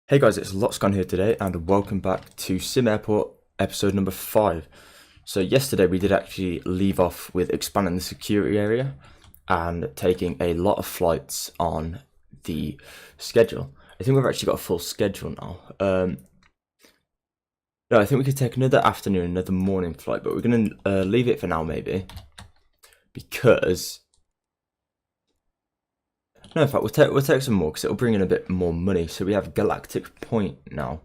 Hey guys, it's Lotsgon here today, and welcome back to SimAirport episode number 5. So yesterday we did actually leave off with expanding the security area and taking a lot of flights on the schedule. I think we've actually got a full schedule now. No, I think we could take another afternoon, another morning flight, but we're going to leave it for now maybe. Because... No, in fact, we'll take some more because it'll bring in a bit more money. So we have Galactic Point now.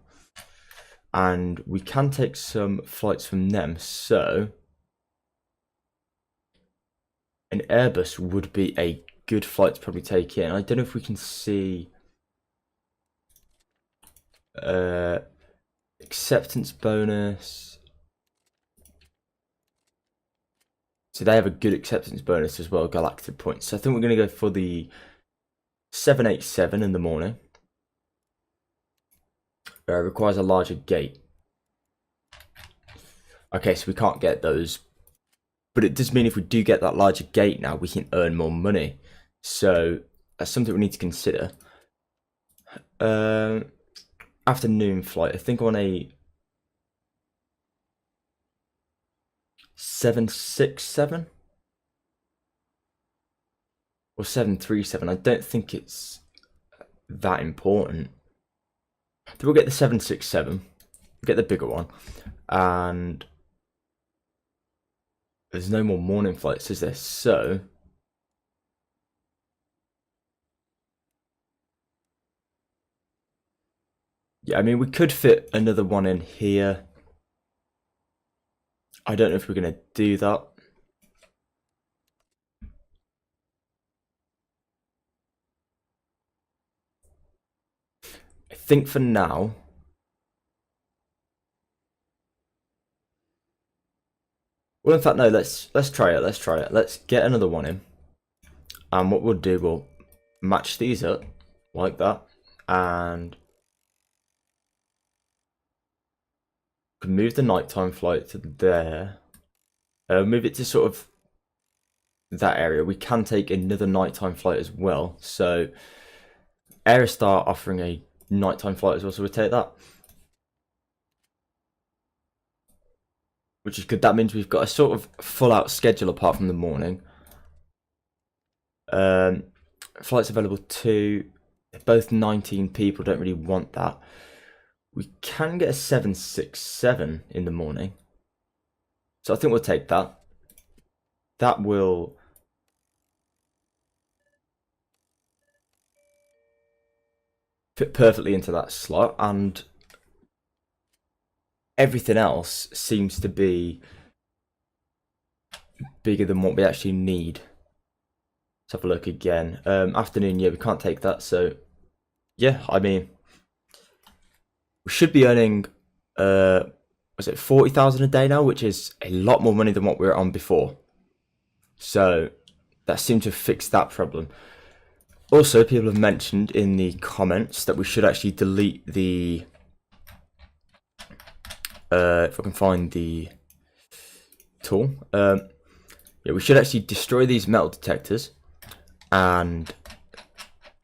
And we can take some flights from them. So an Airbus would be a good flight to probably take in. I don't know if we can see acceptance bonus. So they have a good acceptance bonus as well, Galactic Point. So I think we're going to go for the 787 in the morning. Requires a larger gate. Okay, so we can't get those. But it does mean if we do get that larger gate now, we can earn more money. So that's something we need to consider. Afternoon flight. I think on a 767 or 737. I don't think it's that important. So we'll get the 767, we'll get the bigger one, and there's no more morning flights, is there? So yeah, I mean, we could fit another one in here. I don't know if we're going to do that. I think for now, well, in fact, no. Let's try it. Let's get another one in, and what we'll do, we'll match these up like that, and can move the nighttime flight to there. Move it to sort of that area. We can take another nighttime flight as well. So Aerostar offering a nighttime flight as well, so we'll take that. Which is good. That means we've got a sort of full out schedule apart from the morning. Flights available to both 19 people. Don't really want that. We can get a 767 in the morning. So I think we'll take that. That will fit perfectly into that slot, and everything else seems to be bigger than what we actually need. Let's have a look again. Afternoon, yeah, we can't take that. So yeah, I mean, we should be earning was it 40,000 a day now, which is a lot more money than what we were on before. So that seemed to fix that problem. Also, people have mentioned in the comments that we should actually delete the if I can find the tool. Yeah, we should actually destroy these metal detectors, and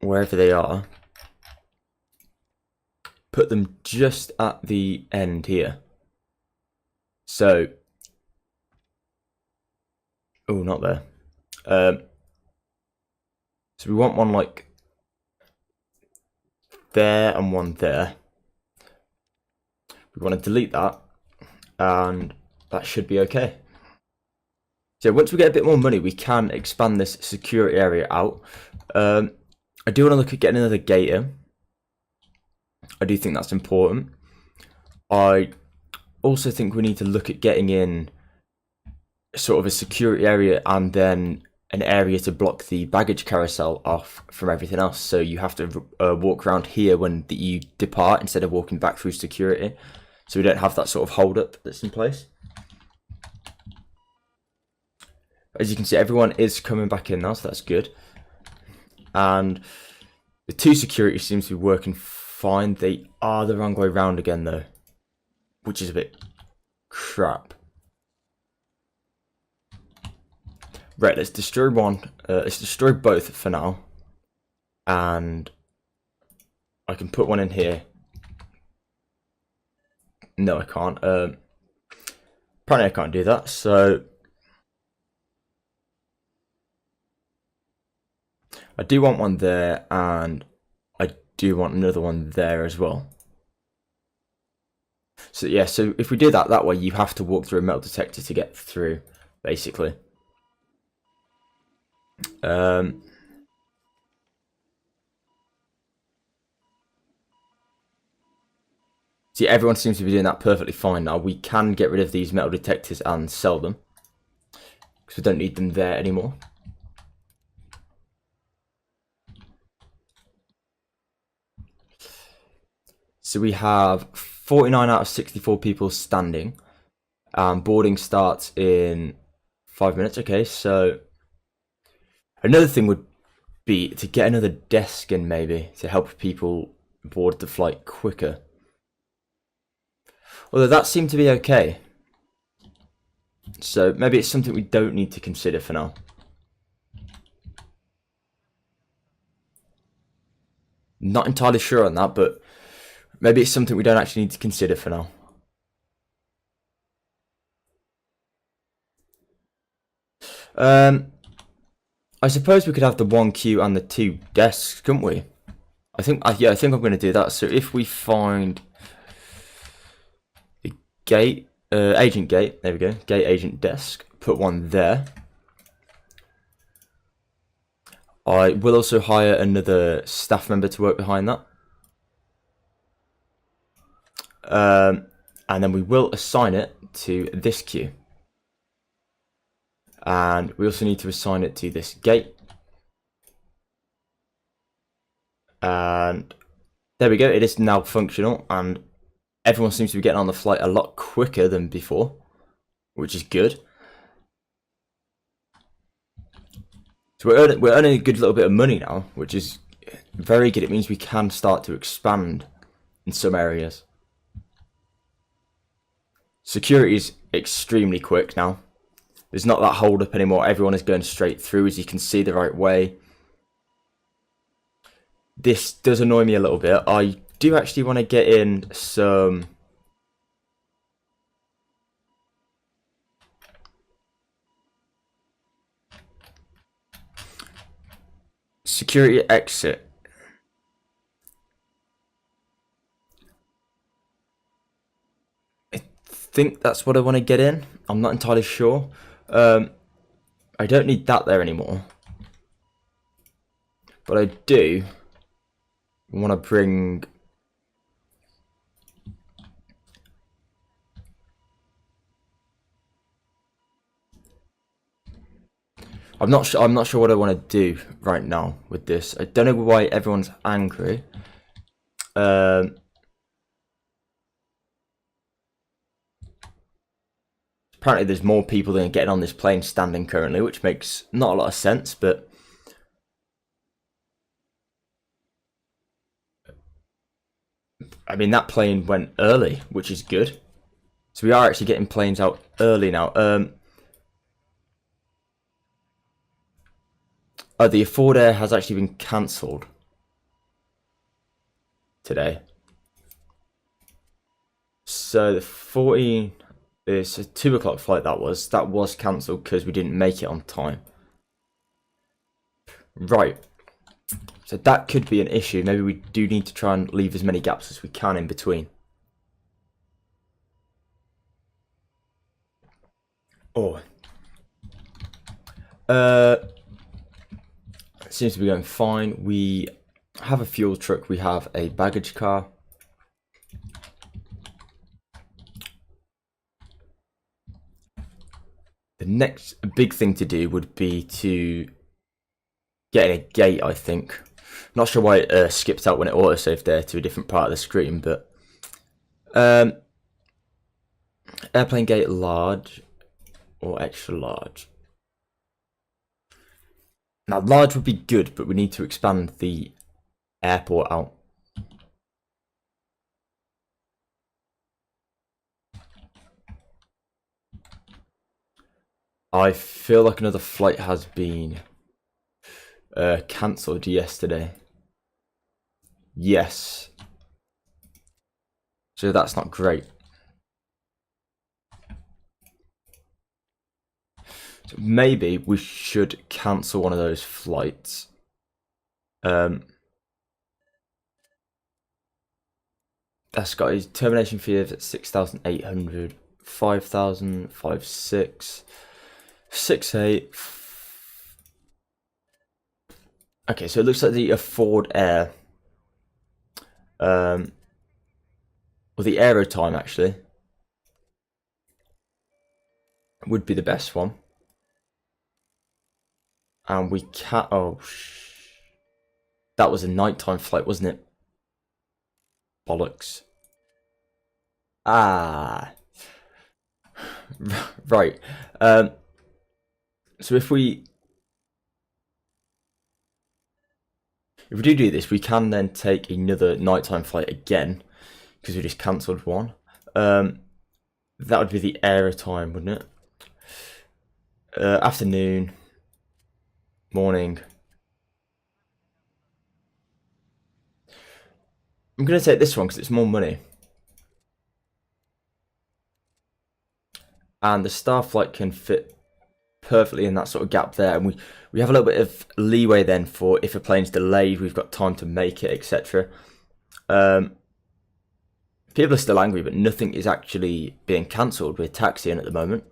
wherever they are, put them just at the end here. So, oh, not there. So we want one like there and one there. We want to delete that, and that should be okay. So once we get a bit more money, we can expand this security area out. I do want to look at getting another gate in. I do think that's important. I also think we need to look at getting in sort of a security area and then an area to block the baggage carousel off from everything else. So you have to walk around here when you depart instead of walking back through security. So we don't have that sort of hold up that's in place. As you can see, everyone is coming back in now, so that's good. And the two security seems to be working fine. They are the wrong way round again though, which is a bit crap. Right, let's destroy one. Let's destroy both for now. And I can put one in here No, I can't. Apparently I can't do that, so I do want one there, and I do want another one there as well. So yeah, so if we do that way, you have to walk through a metal detector to get through, basically. See, everyone seems to be doing that perfectly fine now. We can get rid of these metal detectors and sell them, because we don't need them there anymore. So we have 49 out of 64 people standing. Boarding starts in 5 minutes. Okay, so another thing would be to get another desk in, maybe, to help people board the flight quicker. Although that seemed to be okay. So maybe it's something we don't need to consider for now. Not entirely sure on that, but maybe it's something we don't actually need to consider for now. I suppose we could have the 1 queue and the 2 desks, couldn't we? I think I'm going to do that. So if we find the gate, agent gate, there we go, gate agent desk, put one there. I will also hire another staff member to work behind that. And then we will assign it to this queue. And we also need to assign it to this gate. And there we go, it is now functional, and everyone seems to be getting on the flight a lot quicker than before, which is good. So we're earning a good little bit of money now, which is very good. It means we can start to expand in some areas. Security is extremely quick now. There's not that hold up anymore. Everyone is going straight through, as you can see, the right way. This does annoy me a little bit. I do actually want to get in some security exit. I think that's what I want to get in. I'm not entirely sure. I don't need that there anymore. But I do want to bring I'm not sure what I want to do right now with this. I don't know why everyone's angry. Apparently there's more people than getting on this plane standing currently, which makes not a lot of sense, but I mean, that plane went early, which is good. So we are actually getting planes out early now. The Afford Air has actually been cancelled today. So the 14, it's a 2 o'clock flight that was cancelled because we didn't make it on time. Right. So that could be an issue. Maybe we do need to try and leave as many gaps as we can in between. Oh. It seems to be going fine. We have a fuel truck. We have a baggage car. The next big thing to do would be to get in a gate, I think. Not sure why it skipped out when it autosaved there to a different part of the screen, but airplane gate large or extra large. Now large would be good, but we need to expand the airport out. I feel like another flight has been cancelled yesterday. Yes. So that's not great. maybe we should cancel one of those flights. That's got a termination fee of 6,800, 5,000, 5,600, 6,800. Okay, so it looks like the Afford Air, or the Aero Time actually, would be the best one. And we can't. Oh, that was a nighttime flight, wasn't it? Bollocks. Ah, right. So if we do this, we can then take another nighttime flight again because we just cancelled one. That would be the Aero Time, wouldn't it? Afternoon, morning. I'm going to take this one because it's more money. And the star flight can fit perfectly in that sort of gap there. And we have a little bit of leeway then for if a plane's delayed, we've got time to make it, etc. People are still angry, but nothing is actually being cancelled. We're taxiing at the moment.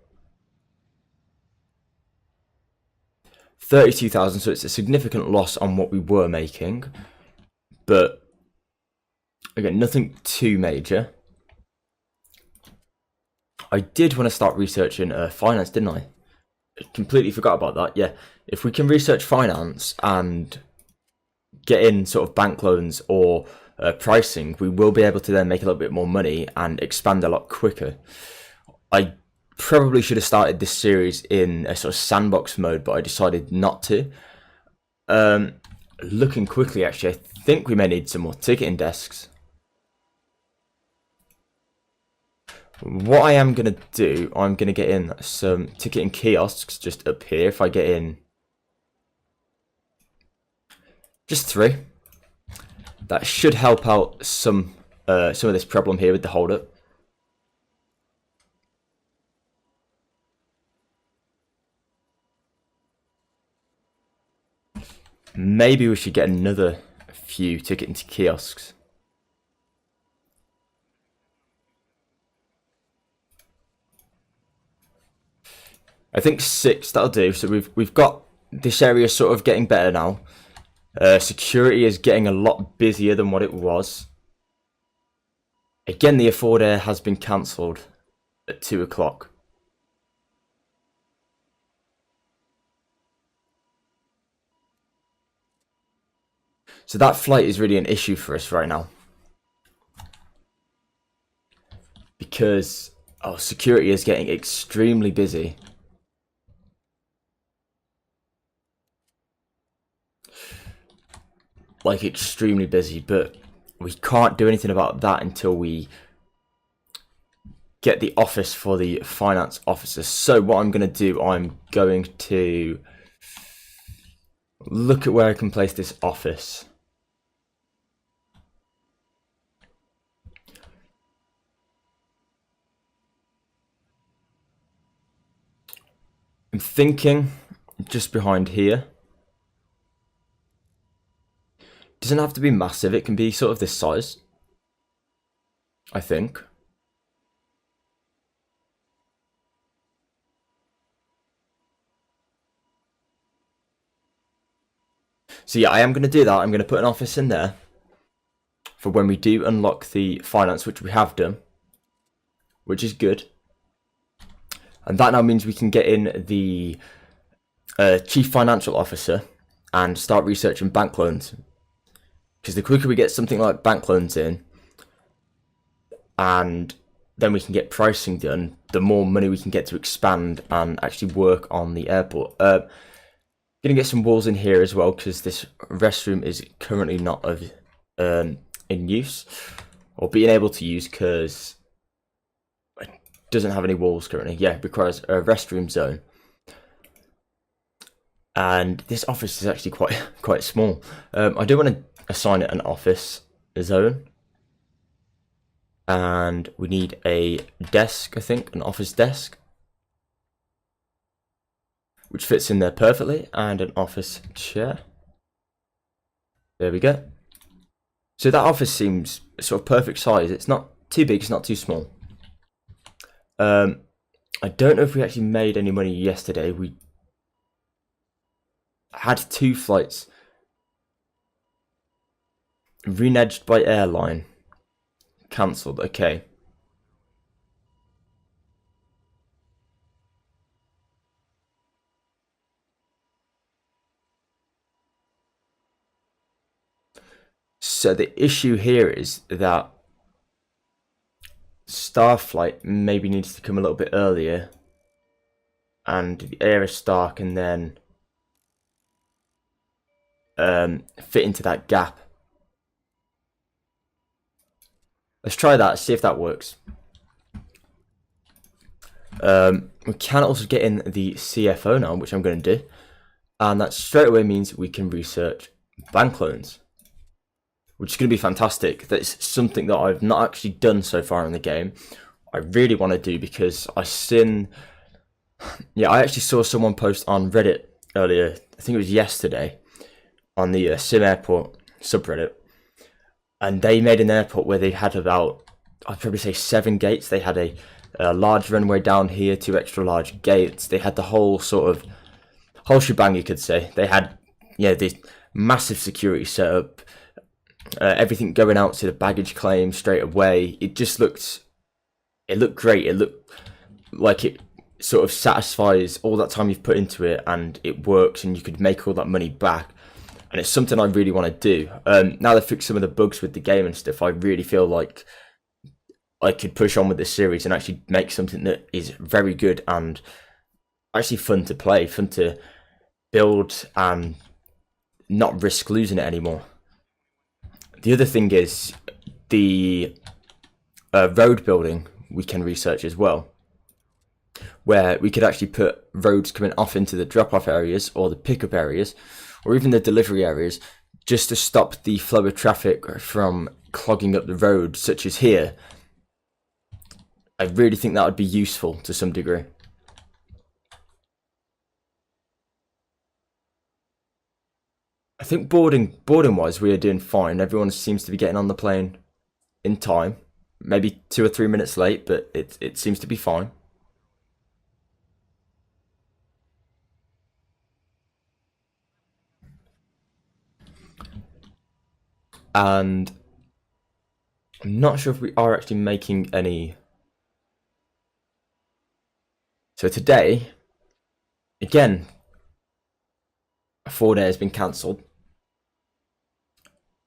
32,000, so it's a significant loss on what we were making. But again, nothing too major. I did want to start researching finance, didn't I? I completely forgot about that. Yeah, if we can research finance and get in sort of bank loans or pricing, we will be able to then make a little bit more money and expand a lot quicker. I probably should have started this series in a sort of sandbox mode, but I decided not to. Looking quickly, actually, I think we may need some more ticketing desks. What I am going to do, I'm going to get in some ticketing kiosks just up here. If I get in just 3, that should help out some of this problem here with the hold up. Maybe we should get another few ticketing kiosks. I think 6, that'll do. So we've got this area sort of getting better now. Security is getting a lot busier than what it was. Again, the Afford Air has been cancelled at 2 o'clock. So that flight is really an issue for us right now. Because security is getting extremely busy. Like extremely busy, but we can't do anything about that until we get the office for the finance officer. So what I'm going to do, I'm going to look at where I can place this office. I'm thinking just behind here. Doesn't have to be massive, it can be sort of this size, I think. So yeah, I am going to do that. I'm going to put an office in there for when we do unlock the finance, which we have done, which is good. And that now means we can get in the chief financial officer and start researching bank loans. Because the quicker we get something like bank loans in, and then we can get pricing done, the more money we can get to expand and actually work on the airport. Gonna get some walls in here as well, because this restroom is currently not in use, or being able to use, because it doesn't have any walls currently. Yeah, it requires a restroom zone. And this office is actually quite small. I do want to assign it an office zone. And we need a desk, I think, an office desk. which fits in there perfectly, and an office chair. There we go. So that office seems sort of perfect size. It's not too big, it's not too small. I don't know if we actually made any money yesterday. We had 2 flights reneged by airline, cancelled. Okay. So the issue here is that Starflight maybe needs to come a little bit earlier, and the Aerostar can then fit into that gap. Let's try that, see if that works. We can also get in the CFO now, which I'm going to do, and that straight away means we can research bank loans, which is going to be fantastic. That's something that I've not actually done so far in the game. I really want to do because I actually saw someone post on Reddit earlier, I think it was yesterday, on the SimAirport subreddit, and they made an airport where they had about, I'd probably say 7 gates. They had a large runway down here, 2 extra large gates. They had the whole shebang, you could say. They had this massive security setup. Everything going out to the baggage claim straight away. It looked great. It looked like it sort of satisfies all that time you've put into it, and it works, and you could make all that money back. And it's something I really want to do. Now they've fixed some of the bugs with the game and stuff, I really feel like I could push on with this series and actually make something that is very good and actually fun to play, fun to build, and not risk losing it anymore. The other thing is the road building we can research as well, where we could actually put roads coming off into the drop-off areas or the pickup areas or even the delivery areas, just to stop the flow of traffic from clogging up the road, such as here. I really think that would be useful to some degree. I think boarding wise we are doing fine. Everyone seems to be getting on the plane in time. Maybe 2 or 3 minutes late, but it seems to be fine. And I'm not sure if we are actually making any. So today, again, a 4-day has been cancelled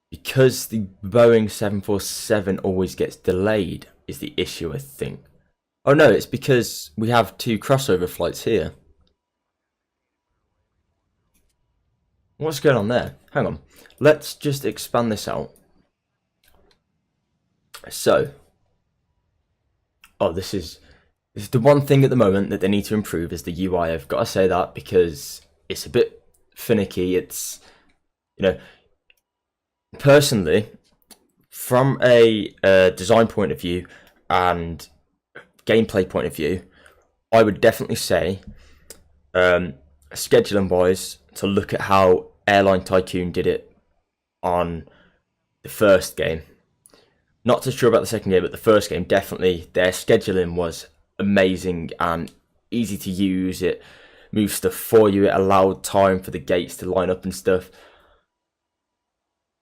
because the Boeing 747 always gets delayed is the issue, I think. Oh no, it's because we have 2 crossover flights here. What's going on there? Hang on. Let's just expand this out. So, this is the one thing at the moment that they need to improve is the UI. I've got to say that because it's a bit finicky. It's, personally, from a design point of view and gameplay point of view, I would definitely say, scheduling wise, to look at how Airline Tycoon did it on the first game. Not too sure about the second game, but the first game, definitely, their scheduling was amazing and easy to use. It moved stuff for you. It allowed time for the gates to line up and stuff.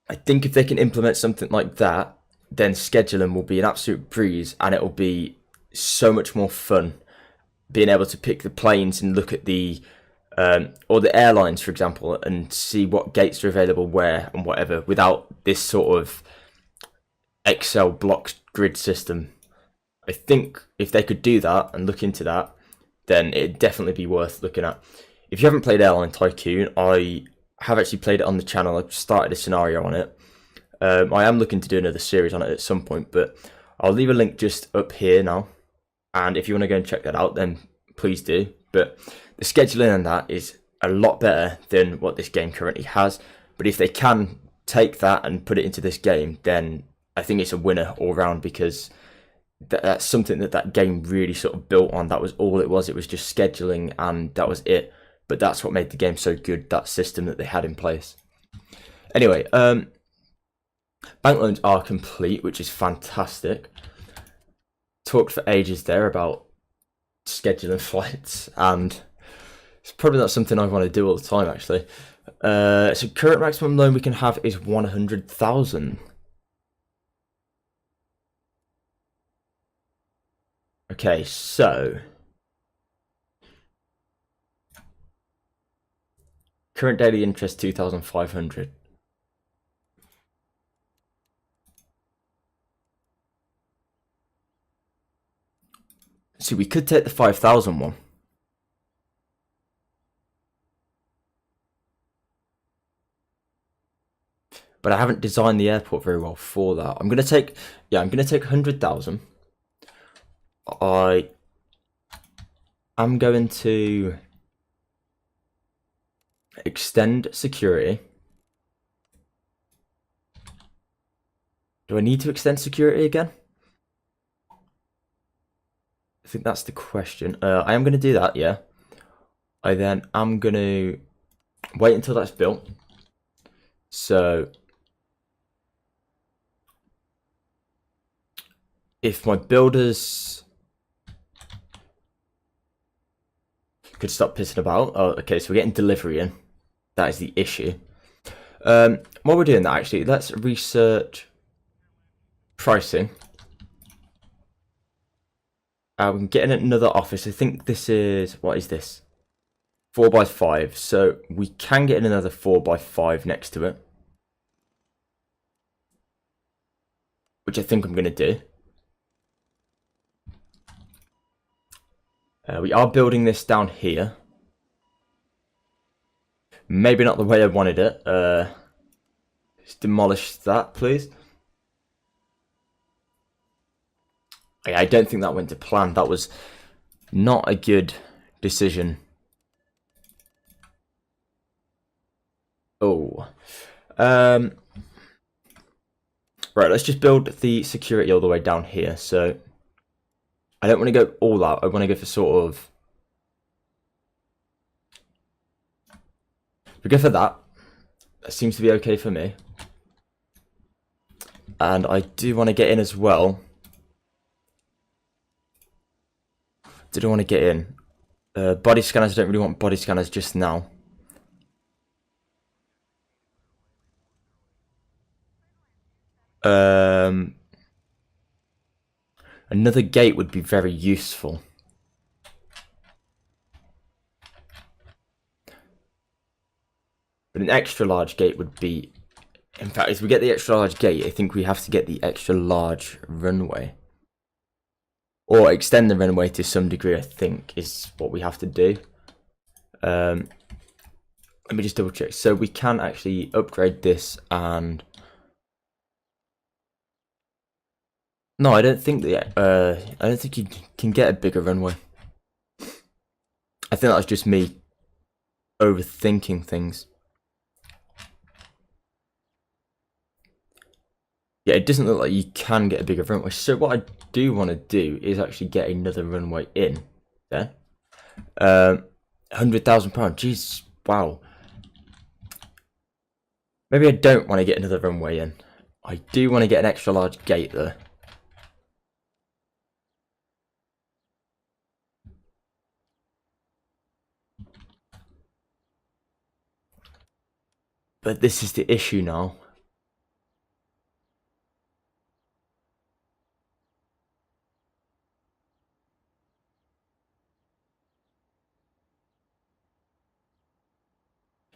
I think if they can implement something like that, then scheduling will be an absolute breeze, and it will be so much more fun being able to pick the planes and look at the or the airlines, for example, and see what gates are available where and whatever, without this sort of Excel block grid system. I think if they could do that and look into that, then it'd definitely be worth looking at. If you haven't played Airline Tycoon, I have actually played it on the channel. I've started a scenario on it. I am looking to do another series on it at some point, but I'll leave a link just up here now. And if you want to go and check that out, then please do. But the scheduling on that is a lot better than what this game currently has. But if they can take that and put it into this game, then I think it's a winner all round, because that's something that game really sort of built on. That was all it was. It was just scheduling, and that was it. but that's what made the game so good, that system that they had in place. Anyway, bank loans are complete, which is fantastic. Talked for ages there about scheduling flights, and it's probably not something I want to do all the time, actually. So current maximum loan we can have is 100,000. Okay, so current daily interest 2,500. So we could take the 5,000 one. But I haven't designed the airport very well for that. I'm gonna take 100,000. I am going to extend security. Do I need to extend security again? I think that's the question. I am going to do that, yeah. I then am going to wait until that's built. So if my builders could stop pissing about. Oh, okay, so we're getting delivery in. That is the issue. While we're doing that, actually, let's research pricing. I'm getting another office. I think this is, what is this? 4x5. So we can get another 4x5 next to it, which I think I'm going to do. We are building this down here. Maybe not the way I wanted it. Just demolish that, please. I don't think that went to plan. That was not a good decision. Oh. Right, let's just build the security all the way down here. So I don't want to go all out. I want to go for sort of... we go for that. That seems to be okay for me. And I do want to get in as well. Did I want to get in? Body scanners, I don't really want body scanners just now. Another gate would be very useful. But an extra large gate would be... in fact, if we get the extra large gate, I think we have to get the extra large runway. Or extend the runway to some degree, I think, is what we have to do. Let me just double check. So we can actually upgrade this and... no, I don't think that. I don't think you can get a bigger runway. I think that's just me overthinking things. Yeah, it doesn't look like you can get a bigger runway. So what I do want to do is actually get another runway in there. £100,000. Jeez, wow. Maybe I don't want to get another runway in. I do want to get an extra large gate there. But this is the issue now.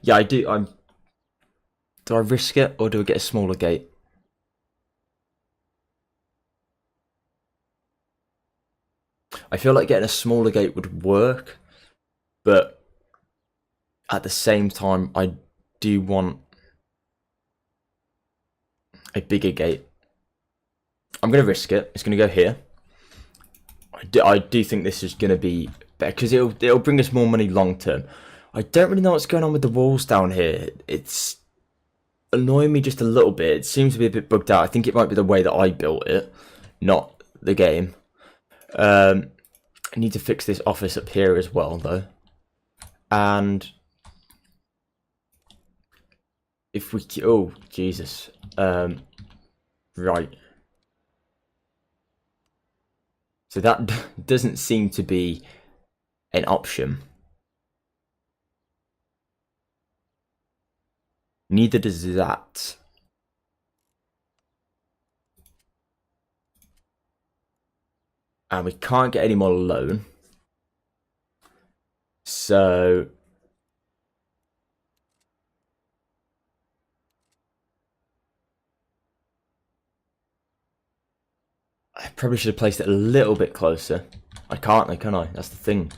Yeah, I do. Do I risk it or do I get a smaller gate? I feel like getting a smaller gate would work, but at the same time, I do want a bigger gate. I'm going to risk it. It's going to go here. I do think this is going to be better because it'll bring us more money long term. I don't really know what's going on with the walls down here. It's annoying me just a little bit. It seems to be a bit bugged out. I think it might be the way that I built it, not the game. I need to fix this office up here as well, though. And if we, oh Jesus, right. So that doesn't seem to be an option. Neither does that. And we can't get any more loan. So I probably should have placed it a little bit closer. I can't though, can I? That's the thing.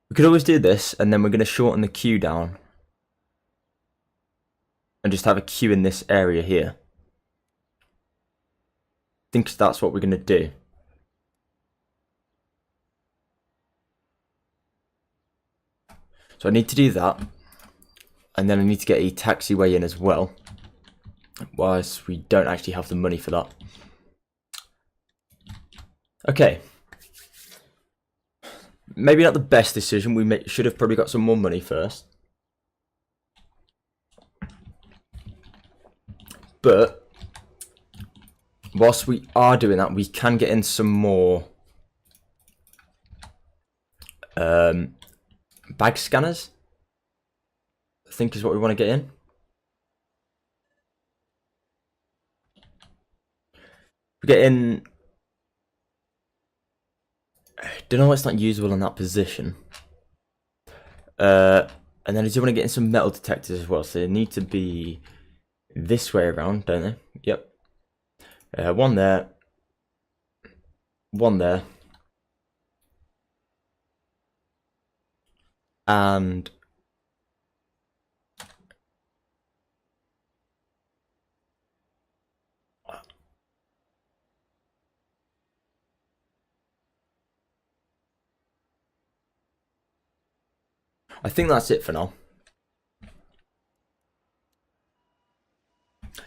We could always do this, and then we're going to shorten the queue down. And just have a queue in this area here. I think that's what we're going to do. So I need to do that. And then I need to get a taxiway in as well. Whilst we don't actually have the money for that. Okay. Maybe not the best decision. We should have probably got some more money first. But whilst we are doing that, we can get in some more bag scanners, I think is what we want to get in. We get in. I don't know why it's not usable in that position. And then I do want to get in some metal detectors as well, so they need to be this way around, don't they? Yep. One there. One there. And I think that's it for now.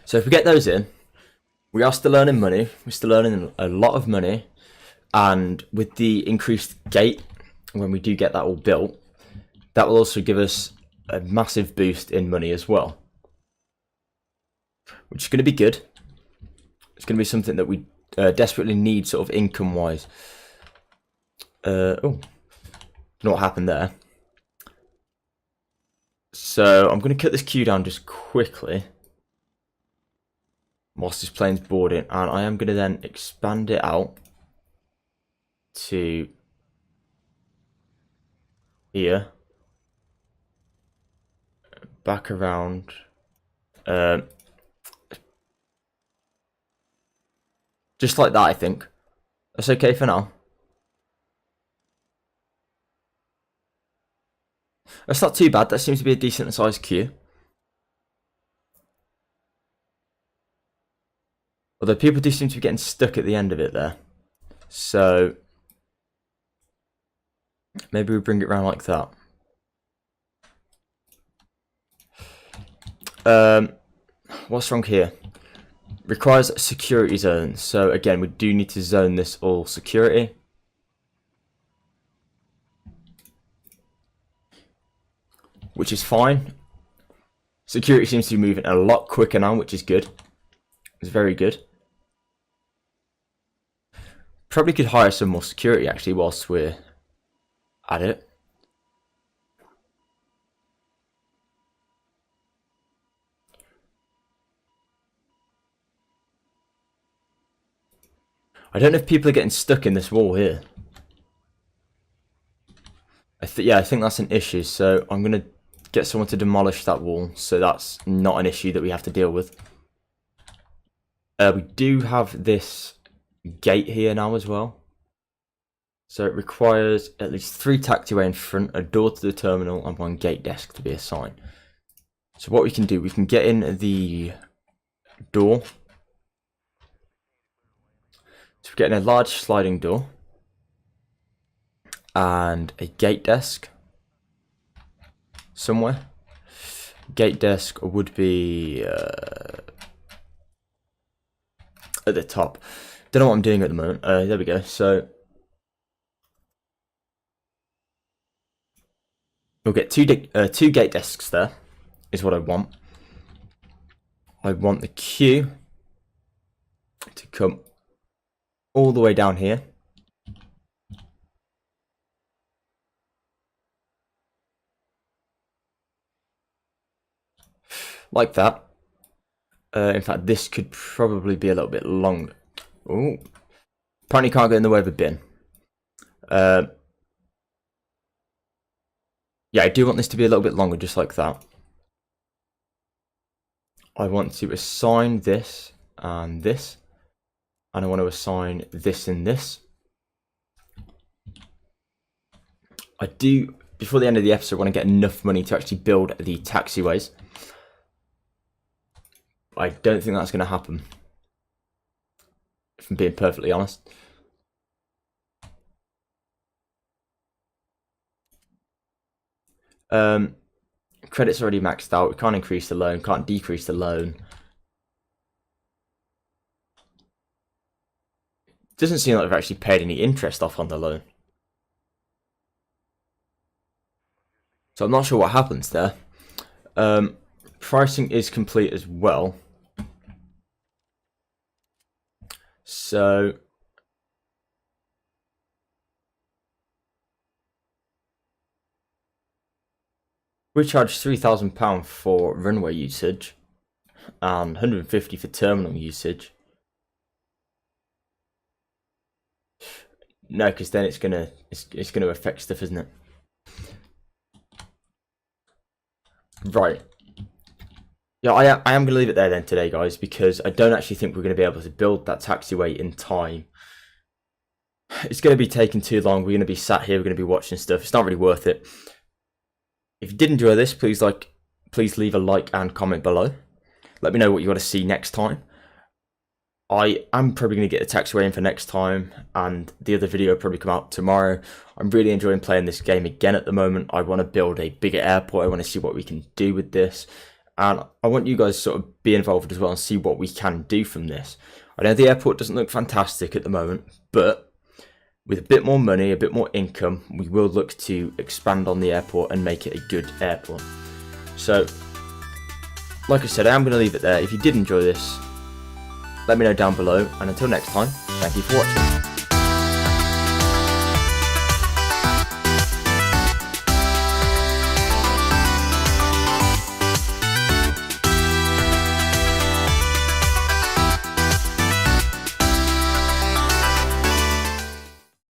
So if we get those in, we are still earning money. We're still earning a lot of money. And with the increased gate, when we do get that all built, that will also give us a massive boost in money as well. Which is going to be good. It's going to be something that we desperately need sort of income-wise. Oh, don't know what happened there. So I'm going to cut this queue down just quickly. Whilst this plane's boarding. And I am going to then expand it out to here. Back around. Just like that, I think. That's okay for now. That's not too bad. That seems to be a decent sized queue. Although people do seem to be getting stuck at the end of it there. So maybe we bring it around like that. What's wrong here? Requires security zones. So again, we do need to zone this all security. Which is fine. Security seems to be moving a lot quicker now, which is good. It's very good. Probably could hire some more security actually whilst we're at it. I don't know if people are getting stuck in this wall here. Yeah, I think that's an issue. So I'm going to get someone to demolish that wall. So that's not an issue that we have to deal with. We do have this gate here now as well. So it requires at least 3 taxiway in front, a door to the terminal, and 1 gate desk to be assigned. So what we can do, we can get in the door. So So we're getting a large sliding door and a gate desk somewhere. Gate desk would be at the top. Don't know what I'm doing at the moment. There we go. So we'll get two gate desks there, is what I want. I want the queue to come all the way down here. Like that. In fact, this could probably be a little bit longer. Oh, apparently can't get in the way of a bin. Yeah, I do want this to be a little bit longer, just like that. I want to assign this and this, and I want to assign this and this. I do, before the end of the episode, want to get enough money to actually build the taxiways. I don't think that's going to happen, if I'm being perfectly honest. Credit's already maxed out. We can't increase the loan, can't decrease the loan. Doesn't seem like we've actually paid any interest off on the loan. So I'm not sure what happens there. Pricing is complete as well. So we charge £3,000 for runway usage and £150 for terminal usage. No, because then it's gonna affect stuff, isn't it? Right. Yeah, I am gonna leave it there then today, guys, because I don't actually think we're gonna be able to build that taxiway in time. It's gonna be taking too long. We're gonna be sat here. We're gonna be watching stuff. It's not really worth it. If you did enjoy this, please leave a like and comment below. Let me know what you want to see next time. I am probably going to get the taxiway in for next time, and the other video will probably come out tomorrow. I'm really enjoying playing this game again at the moment. I want to build a bigger airport. I want to see what we can do with this, and I want you guys to sort of be involved as well and see what we can do from this. I know the airport doesn't look fantastic at the moment, but with a bit more money, a bit more income, we will look to expand on the airport and make it a good airport. So, like I said, I am going to leave it there. If you did enjoy this, let me know down below, and until next time, thank you for watching.